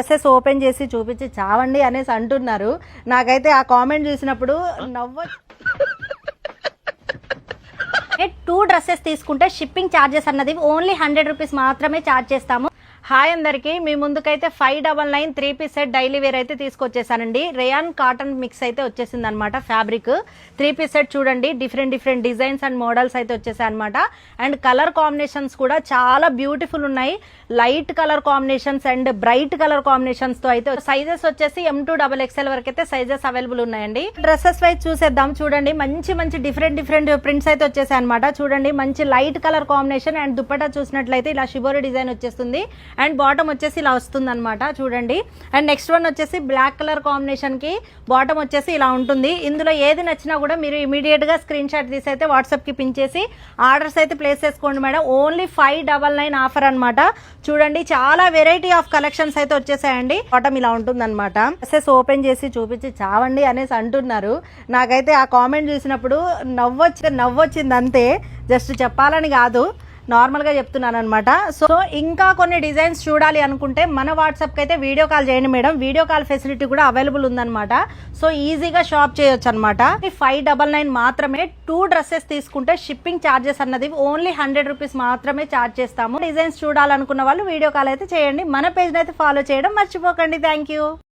Dresses open చేసి చూపించి చావండి అనేసి అంటున్నారు. నాకైతే ఆ కామెంట్ చూసినప్పుడు టూ డ్రెస్సెస్ తీసుకుంటే షిప్పింగ్ ఛార్జెస్ అన్నది ఓన్లీ 100 రూపీస్ మాత్రమే ఛార్జ్ చేస్తాము. హాయ్ అందరికి, మీ ముందుకైతే 599 3 పీస్ సెట్ డైలీ వేర్ అయితే తీసుకొచ్చేసానండి. రేయాన్ కాటన్ మిక్స్ అయితే వచ్చేసింది అనమాట. ఫ్యాబ్రిక్ 3 పీస్ సెట్ చూడండి, డిఫరెంట్ డిజైన్స్ అండ్ మోడల్స్ అయితే వచ్చేసాయి అనమాట. అండ్ కలర్ కాంబినేషన్స్ కూడా చాలా బ్యూటిఫుల్ ఉన్నాయి. Light colour combinations and bright colour combinations తో అయితే సైజెస్ వచ్చేసి M2 XXL వరకు అయితే సైజెస్ అవైలబుల్ ఉన్నాయండి. డ్రెస్సెస్ వైజ్ చూసేద్దాం. చూడండి మంచి డిఫరెంట్ ప్రింట్స్ అయితే వచ్చేసాయి అనమాట. చూడండి మంచి light colour combination and dupatta చూసినట్లయితే ఇలా షిబోరి డిజైన్ వచ్చేస్తుంది. అండ్ బాటమ్ వచ్చేసి ఇలా వస్తుంది అనమాట. చూడండి. అండ్ నెక్స్ట్ వన్ వచ్చేసి బ్లాక్ కలర్ కాంబినేషన్ కి బాటమ్ వచ్చేసి ఇలా ఉంటుంది. ఇందులో ఏది నచ్చినా కూడా మీరు ఇమీడియట్ గా స్క్రీన్ షాట్ తీసి అయితే వాట్సాప్ కి పిన్ చేసి ఆర్డర్స్ అయితే ప్లేస్ చేసుకోండి మేడం. ఓన్లీ 599 ఆఫర్ అనమాట. చూడండి చాలా వెరైటీ ఆఫ్ కలెక్షన్స్ అయితే వచ్చేసాయండి. బాటమ్ ఇలా ఉంటుంది అనమాట. డ్రెస్సెస్ ఓపెన్ చేసి చూపించి చావండి అనేసి అంటున్నారు. నాకైతే ఆ కామెంట్ చూసినప్పుడు నవ్వొచ్చింది అంతే. జస్ట్ చెప్పాలని కాదు, నార్మల్ గా చెప్తున్నాను అనమాట. సో ఇంకా కొన్ని డిజైన్స్ చూడాలి అనుకుంటే మన వాట్సాప్ కి అయితే వీడియో కాల్ చేయండి మేడం. వీడియో కాల్ ఫెసిలిటీ కూడా అవైలబుల్ ఉందన్నమాట. సో ఈజీగా షాప్ చేయొచ్చు అనమాట. 599 మాత్రమే. 2 డ్రెస్సెస్ తీసుకుంటే షిప్పింగ్ ఛార్జెస్ అన్నది ఓన్లీ 100 రూపీస్ మాత్రమే ఛార్జ్ చేస్తాము. డిజైన్స్ చూడాలనుకున్న వాళ్ళు వీడియో కాల్ అయితే చేయండి. మన పేజ్ అయితే ఫాలో చేయడం మర్చిపోకండి. Thank you.